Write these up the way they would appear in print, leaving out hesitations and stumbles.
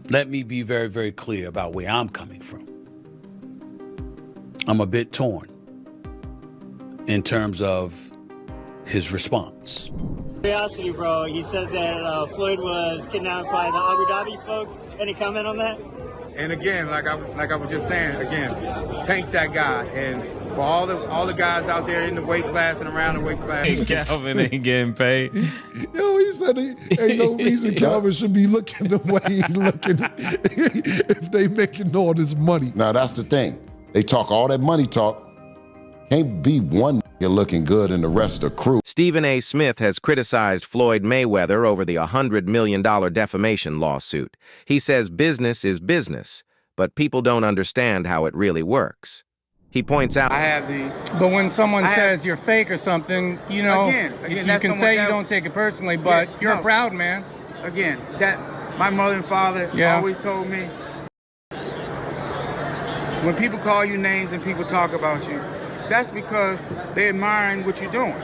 Let me be very, very clear about where I'm coming from. I'm a bit torn in terms of his response. Curiosity, bro. He said that Floyd was kidnapped by the Abu Dhabi folks. Any comment on that? And again, like I was just saying, again, Tank's that guy. And for all the guys out there in the weight class and around the weight class, Calvin ain't getting paid. Yo, he said ain't no reason Calvin should be looking the way he's looking if they making all this money. Now that's the thing. They talk all that money talk. Can't be one nigga looking good and the rest of the crew. Stephen A. Smith has criticized Floyd Mayweather over the $100 million defamation lawsuit. He says business is business, but people don't understand how it really works. He points out, But when someone says you're fake or something, you know, again, you that's can say you don't take it personally, but you're a proud man. Again, that my mother and father always told me, when people call you names and people talk about you, that's because they're admiring what you're doing.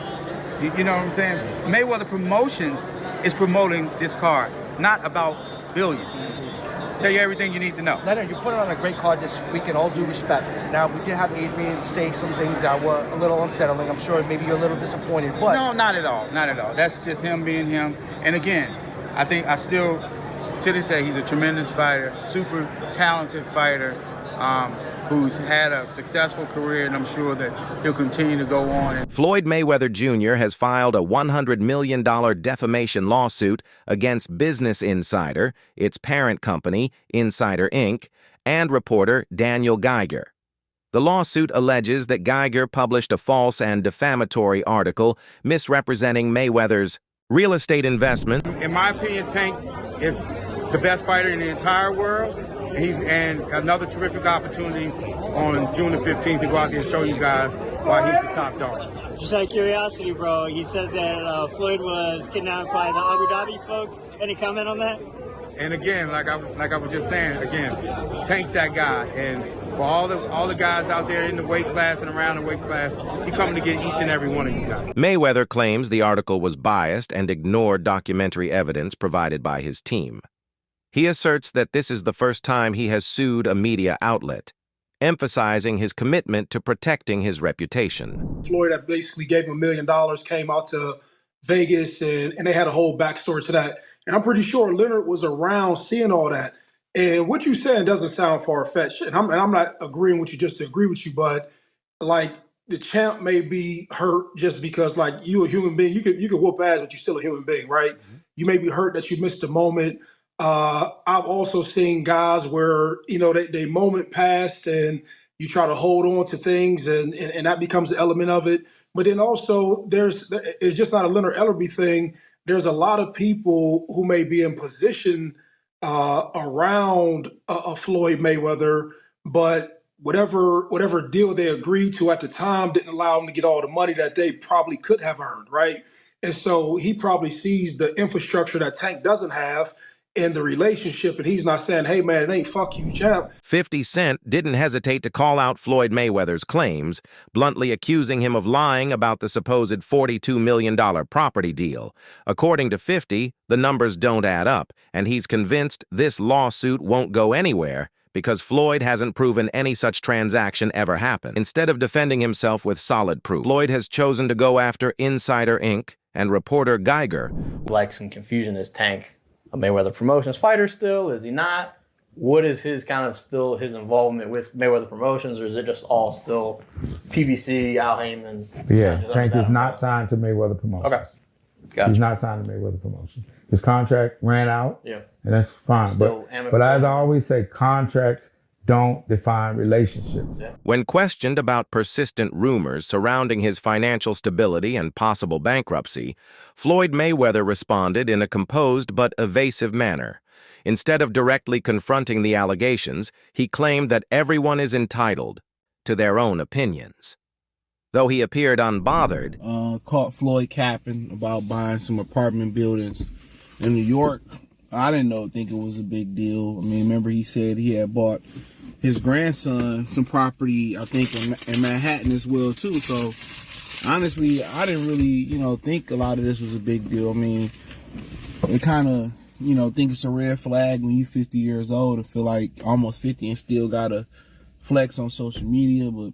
You know what I'm saying? Mayweather Promotions is promoting this card, not about billions. Tell you everything you need to know. Leonard, you put it on a great card this week, in all due respect. Now, we did have Adrian say some things that were a little unsettling. I'm sure maybe you're a little disappointed, but... No, not at all, not at all. That's just him being him. And again, I think to this day, he's a tremendous fighter, super talented fighter, who's had a successful career, and I'm sure that he'll continue to go on. Floyd Mayweather Jr. has filed a $100 million defamation lawsuit against Business Insider, its parent company, Insider Inc., and reporter Daniel Geiger. The lawsuit alleges that Geiger published a false and defamatory article misrepresenting Mayweather's real estate investment. In my opinion, Tank is the best fighter in the entire world. And another terrific opportunity on June the 15th to go out there and show you guys why he's the top dog. Just out of curiosity, bro. He said that Floyd was kidnapped by the Abu Dhabi folks. Any comment on that? And again, like I was just saying, again, Tank's that guy. And for all the guys out there in the weight class and around the weight class, he's coming to get each and every one of you guys. Mayweather claims the article was biased and ignored documentary evidence provided by his team. He asserts that this is the first time he has sued a media outlet, emphasizing his commitment to protecting his reputation. Floyd basically gave him $1 million, came out to Vegas, and they had a whole backstory to that. And I'm pretty sure Leonard was around seeing all that. And what you're saying doesn't sound far-fetched. And I'm not agreeing with you just to agree with you, but like the champ may be hurt just because like you a human being, you could whoop ass, but you're still a human being, right? Mm-hmm. You may be hurt that you missed a moment. I've also seen guys where, you know, they moment passed and you try to hold on to things and that becomes an element of it. But then also it's just not a Leonard Ellerbe thing. There's a lot of people who may be in position around a Floyd Mayweather, but whatever deal they agreed to at the time didn't allow them to get all the money that they probably could have earned, right? And so he probably sees the infrastructure that Tank doesn't have in the relationship, and he's not saying, hey, man, it ain't fuck you, champ. 50 Cent didn't hesitate to call out Floyd Mayweather's claims, bluntly accusing him of lying about the supposed $42 million property deal. According to 50, the numbers don't add up, and he's convinced this lawsuit won't go anywhere because Floyd hasn't proven any such transaction ever happened. Instead of defending himself with solid proof, Floyd has chosen to go after Insider Inc. and reporter Geiger. Like some confusion, is Tank a Mayweather Promotions fighter still? Is he not? What is his his involvement with Mayweather Promotions, or is it just all still PBC, Al Heyman? Yeah, Tank is not signed to Mayweather Promotions. Okay. Gotcha. He's not signed to Mayweather Promotions. His contract ran out, yeah, and that's fine. Still but as I always say, contracts don't define relationships. Yeah. When questioned about persistent rumors surrounding his financial stability and possible bankruptcy, Floyd Mayweather responded in a composed but evasive manner. Instead of directly confronting the allegations, he claimed that everyone is entitled to their own opinions. Though he appeared unbothered, caught Floyd capping about buying some apartment buildings in New York. I didn't think it was a big deal. I mean, remember he said he had bought his grandson some property, I think, in Manhattan as well, too. So, honestly, I didn't really, think a lot of this was a big deal. I mean, it kind of think it's a red flag when you 50 years old and feel like almost 50 and still gotta flex on social media. But,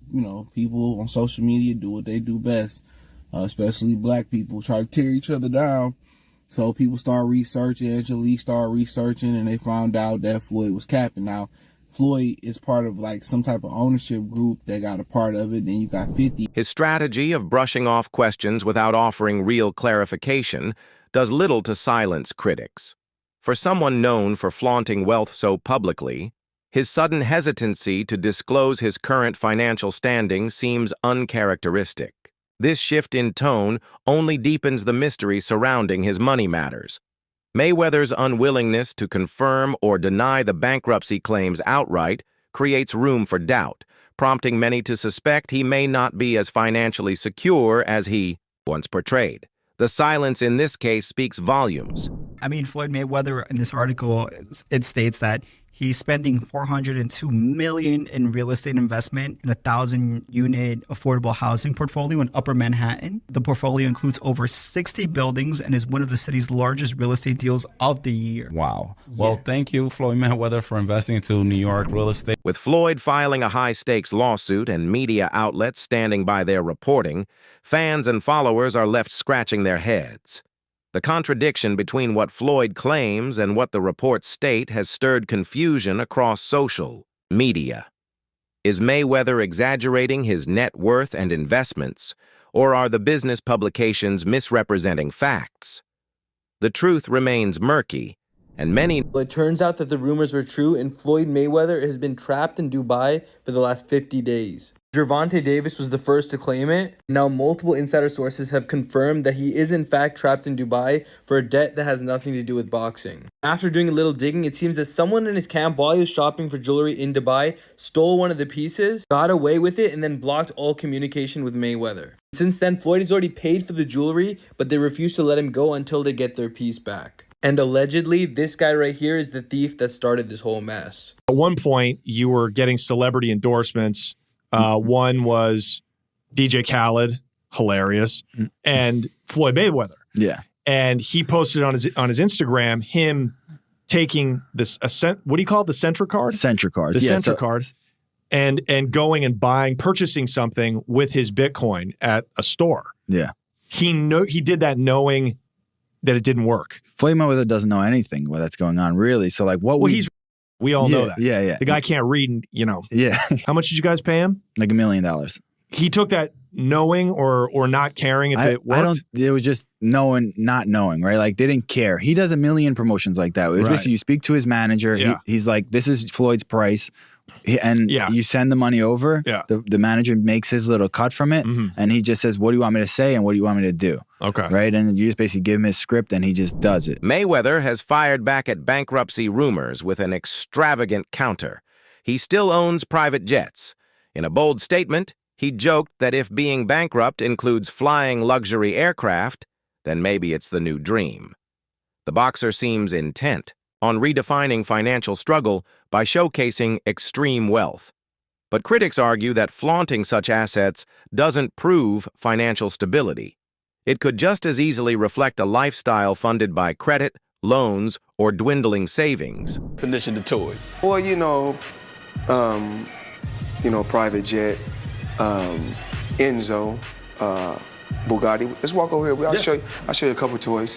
people on social media do what they do best, especially black people, try to tear each other down. So people start researching, Angela started researching, and they found out that Floyd was capping. Now, Floyd is part of like some type of ownership group that got a part of it. Then you got 50. His strategy of brushing off questions without offering real clarification does little to silence critics. For someone known for flaunting wealth so publicly, his sudden hesitancy to disclose his current financial standing seems uncharacteristic. This shift in tone only deepens the mystery surrounding his money matters. Mayweather's unwillingness to confirm or deny the bankruptcy claims outright creates room for doubt, prompting many to suspect he may not be as financially secure as he once portrayed. The silence in this case speaks volumes. I mean, Floyd Mayweather, in this article, it states that he's spending $402 million in real estate investment in a 1,000-unit affordable housing portfolio in Upper Manhattan. The portfolio includes over 60 buildings and is one of the city's largest real estate deals of the year. Wow. Well, thank you, Floyd Mayweather, for investing into New York real estate. With Floyd filing a high-stakes lawsuit and media outlets standing by their reporting, fans and followers are left scratching their heads. The contradiction between what Floyd claims and what the reports state has stirred confusion across social media. Is Mayweather exaggerating his net worth and investments, or are the business publications misrepresenting facts? The truth remains murky, and many... It turns out that the rumors were true, and Floyd Mayweather has been trapped in Dubai for the last 50 days. Gervonta Davis was the first to claim it. Now multiple insider sources have confirmed that he is in fact trapped in Dubai for a debt that has nothing to do with boxing. After doing a little digging, it seems that someone in his camp while he was shopping for jewelry in Dubai stole one of the pieces, got away with it, and then blocked all communication with Mayweather. Since then, Floyd has already paid for the jewelry, but they refuse to let him go until they get their piece back. And allegedly, this guy right here is the thief that started this whole mess. At one point, you were getting celebrity endorsements. One was DJ Khaled, hilarious, and Floyd Mayweather. Yeah. And he posted on his Instagram him taking this what do you call it? The Centra card? Centra card. The Centra card. And going and purchasing something with his Bitcoin at a store. Yeah. He did that knowing that it didn't work. Floyd Mayweather doesn't know anything what that's going on, really. So like we all know that. Yeah. The guy can't read, Yeah. How much did you guys pay him? Like $1 million. He took that knowing or not caring if it worked? It was just knowing, not knowing, right? Like they didn't care. He does a million promotions like that. It was basically you speak to his manager. Yeah. He's like, this is Floyd's price. You send the money over. Yeah. The manager makes his little cut from it. And he just says, what do you want me to say? And what do you want me to do? Okay. Right. And you just basically give him his script and he just does it. Mayweather has fired back at bankruptcy rumors with an extravagant counter. He still owns private jets. In a bold statement, he joked that if being bankrupt includes flying luxury aircraft, then maybe it's the new dream. The boxer seems intent on redefining financial struggle by showcasing extreme wealth. But critics argue that flaunting such assets doesn't prove financial stability. It could just as easily reflect a lifestyle funded by credit, loans, or dwindling savings. Definition of toy. Well, private jet, Enzo, Bugatti. Let's walk over here. I'll show you a couple of toys.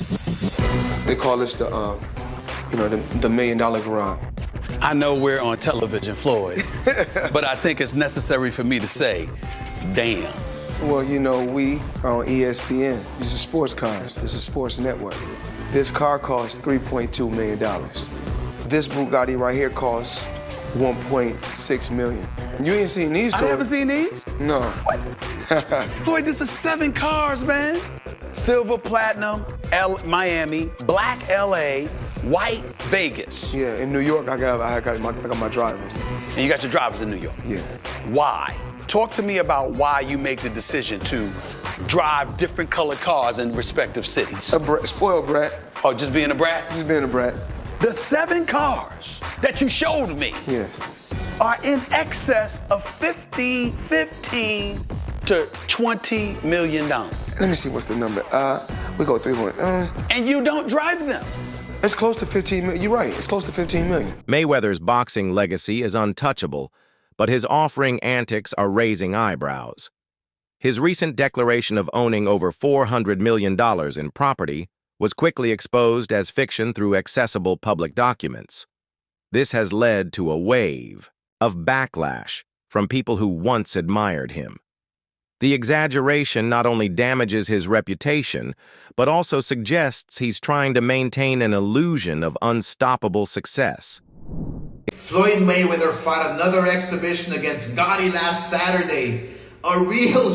They call this the $1 million garage. I know we're on television, Floyd, but I think it's necessary for me to say, damn. Well, we are on ESPN. These are sports cars. It's a sports network. This car costs $3.2 million. This Bugatti right here costs $1.6 million. You ain't seen these toys. I haven't seen these? No. What? Floyd, this is 7 cars, man. Silver, platinum, Miami, black LA, white Vegas. Yeah, in New York, I got my drivers. And you got your drivers in New York? Yeah. Why? Talk to me about why you make the decision to drive different colored cars in respective cities. Spoiled brat. Oh, just being a brat? Just being a brat. The 7 cars that you showed me are in excess of $15 to $20 million. Let me see what's the number. We go 3 1. And you don't drive them. It's close to 15 million. You're right. It's close to 15 million. Mayweather's boxing legacy is untouchable, but his offering antics are raising eyebrows. His recent declaration of owning over $400 million in property was quickly exposed as fiction through accessible public documents. This has led to a wave of backlash from people who once admired him. The exaggeration not only damages his reputation, but also suggests he's trying to maintain an illusion of unstoppable success. Floyd Mayweather fought another exhibition against Gotti last Saturday. A real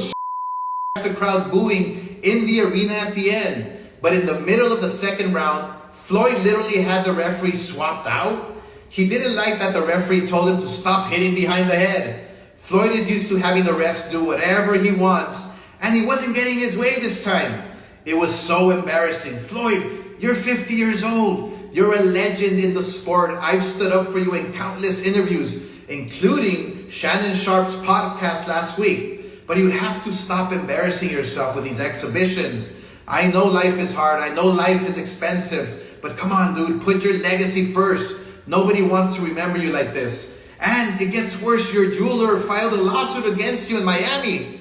the crowd booing in the arena at the end. But in the middle of the second round, Floyd literally had the referee swapped out. He didn't like that the referee told him to stop hitting behind the head. Floyd is used to having the refs do whatever he wants, and he wasn't getting his way this time. It was so embarrassing. Floyd, you're 50 years old. You're a legend in the sport. I've stood up for you in countless interviews, including Shannon Sharp's podcast last week. But you have to stop embarrassing yourself with these exhibitions. I know life is hard. I know life is expensive. But come on, dude, put your legacy first. Nobody wants to remember you like this. And it gets worse. Your jeweler filed a lawsuit against you in Miami.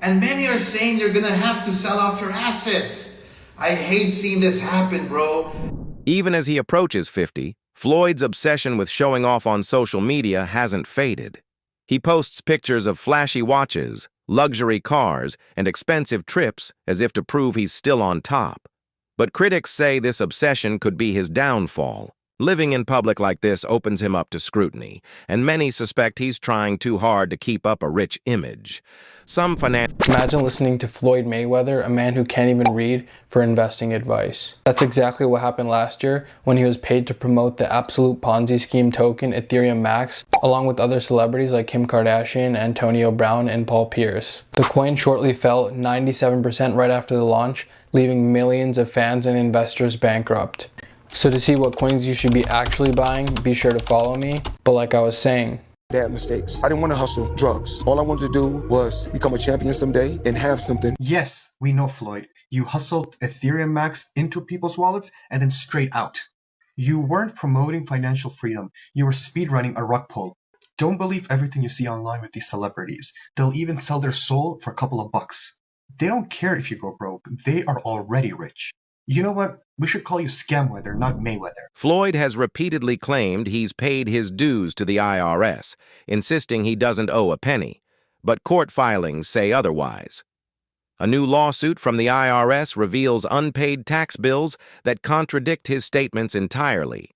And many are saying you're going to have to sell off your assets. I hate seeing this happen, bro. Even as he approaches 50, Floyd's obsession with showing off on social media hasn't faded. He posts pictures of flashy watches, luxury cars, and expensive trips as if to prove he's still on top. But critics say this obsession could be his downfall. Living in public like this opens him up to scrutiny, and many suspect he's trying too hard to keep up a rich image. Imagine listening to Floyd Mayweather, a man who can't even read, for investing advice. That's exactly what happened last year when he was paid to promote the absolute Ponzi scheme token Ethereum Max, along with other celebrities like Kim Kardashian, Antonio Brown, and Paul Pierce. The coin shortly fell 97% right after the launch, leaving millions of fans and investors bankrupt. So to see what coins you should be actually buying, be sure to follow me. But like I was saying, Bad mistakes. I didn't want to hustle drugs. All I wanted to do was become a champion someday and have something. Yes, we know, Floyd. You hustled Ethereum Max into people's wallets and then straight out. You weren't promoting financial freedom. You were speedrunning a rug pull. Don't believe everything you see online with these celebrities. They'll even sell their soul for a couple of bucks. They don't care if you go broke. They are already rich. You know what? We should call you Scamweather, not Mayweather. Floyd has repeatedly claimed he's paid his dues to the IRS, insisting he doesn't owe a penny. But court filings say otherwise. A new lawsuit from the IRS reveals unpaid tax bills that contradict his statements entirely.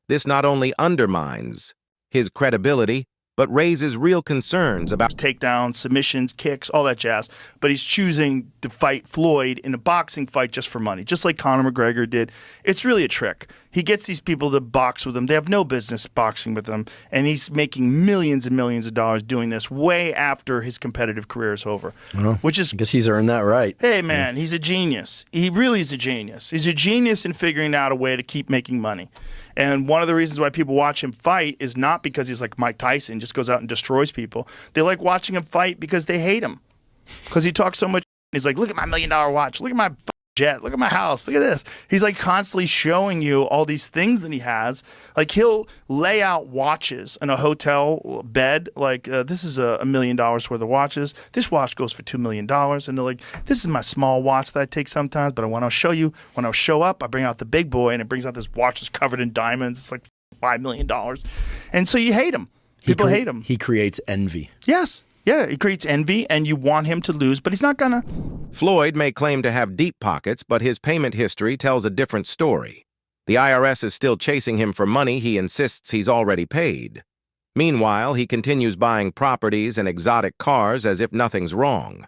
This not only undermines his credibility, but raises real concerns about takedowns, submissions, kicks, all that jazz. But he's choosing to fight Floyd in a boxing fight just for money, just like Conor McGregor did. It's really a trick. He gets these people to box with him. They have no business boxing with him, and he's making millions and millions of dollars doing this way after his competitive career is over. Which is, I guess he's earned that right. Hey, man, he's a genius. He really is a genius. He's a genius in figuring out a way to keep making money. And one of the reasons why people watch him fight is not because he's like Mike Tyson, just goes out and destroys people. They like watching him fight because they hate him. Because he talks so much. He's like, look at my $1 million watch. Look at my jet. Look at my house. Look at this. He's like constantly showing you all these things that he has. Like he'll lay out watches in a hotel bed. Like this is $1 million worth of watches. This watch goes for $2 million. And they're like, this is my small watch that I take sometimes. But when I'll show you, when I'll show up, I bring out the big boy and it brings out this watch that's covered in diamonds. It's like $5 million. And so you hate him. People hate him. He creates envy. Yes. Yeah, he creates envy, and you want him to lose, but he's not gonna. Floyd may claim to have deep pockets, but his payment history tells a different story. The IRS is still chasing him for money he insists he's already paid. Meanwhile, he continues buying properties and exotic cars as if nothing's wrong.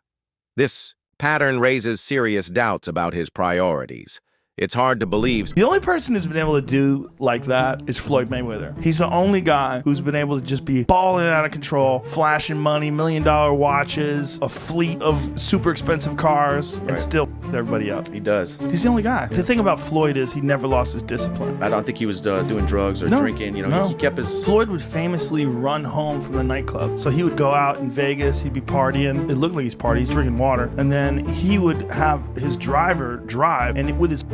This pattern raises serious doubts about his priorities. It's hard to believe. The only person who's been able to do like that is Floyd Mayweather. He's the only guy who's been able to just be balling out of control, flashing money, $1 million watches, a fleet of super expensive cars, and still everybody up. He does. He's the only guy. The thing about Floyd is he never lost his discipline. I don't think he was doing drugs or drinking. You know, he kept his. Floyd would famously run home from the nightclub. So he would go out in Vegas. He'd be partying. It looked like he's partying. He's drinking water, and then he would have his driver drive, and with his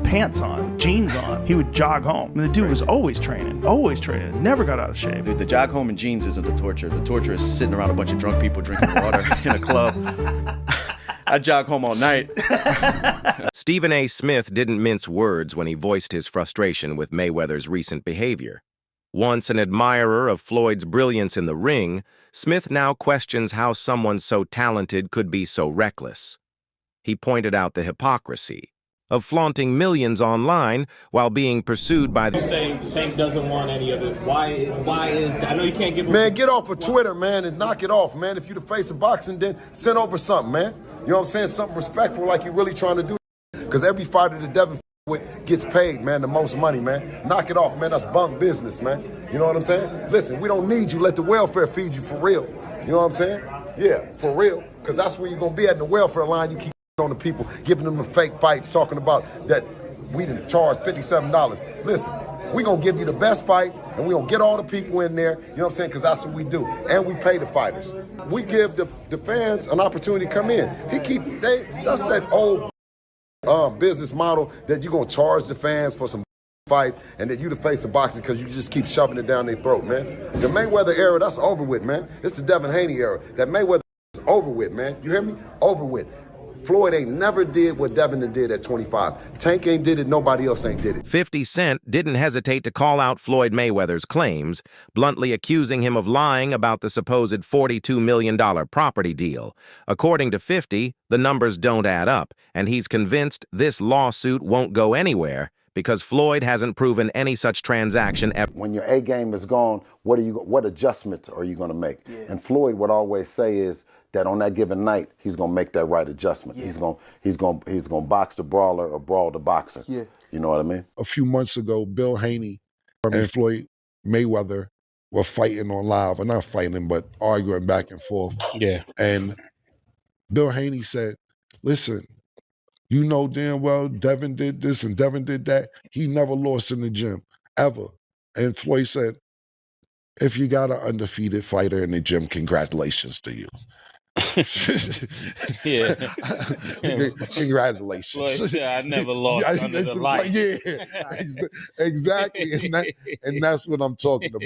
pants on, jeans on. He would jog home. And the dude was always training, never got out of shape. Dude, the jog home in jeans isn't the torture. The torture is sitting around a bunch of drunk people drinking water in a club. I jog home all night. Stephen A. Smith didn't mince words when he voiced his frustration with Mayweather's recent behavior. Once an admirer of Floyd's brilliance in the ring, Smith now questions how someone so talented could be so reckless. He pointed out the hypocrisy of flaunting millions online while being pursued by the... You're saying Tank doesn't want any of it. Why is that? I know you can't give... Man, get off of Twitter, man, and knock it off, man. If you the face of boxing, then send over something, man. You know what I'm saying? Something respectful like you're really trying to do. Because every fighter that Devin with gets paid, man, the most money, man. Knock it off, man. That's bunk business, man. You know what I'm saying? Listen, we don't need you. Let the welfare feed you for real. You know what I'm saying? Yeah, for real. Because that's where you're going to be at the welfare line. You keep on the people, giving them the fake fights, talking about that we didn't charge $57. Listen, we're going to give you the best fights, and we're going to get all the people in there, you know what I'm saying, because that's what we do. And we pay the fighters. We give the fans an opportunity to come in. That's that old business model that you're going to charge the fans for some fights and that you the face of boxing because you just keep shoving it down their throat, man. The Mayweather era, that's over with, man. It's the Devin Haney era. That Mayweather is over with, man. You hear me? Over with. Floyd ain't never did what Devin did at 25. Tank ain't did it, nobody else ain't did it. 50 Cent didn't hesitate to call out Floyd Mayweather's claims, bluntly accusing him of lying about the supposed $42 million property deal. According to 50, the numbers don't add up, and he's convinced this lawsuit won't go anywhere because Floyd hasn't proven any such transaction ever. When your A game is gone, what adjustments are you going to make? Yeah. And Floyd would always say is that on that given night, he's going to make that right adjustment. Yeah. He's going to box the brawler or brawl the boxer. Yeah. You know what I mean? A few months ago, Bill Haney and Floyd Mayweather were fighting on live, or not fighting, but arguing back and forth. Yeah. And Bill Haney said, listen, you know damn well Devin did this and Devin did that. He never lost in the gym, ever. And Floyd said, if you got an undefeated fighter in the gym, congratulations to you. Yeah. Congratulations. Floyd said, I never lost under the light. Yeah, exactly. And that's what I'm talking about.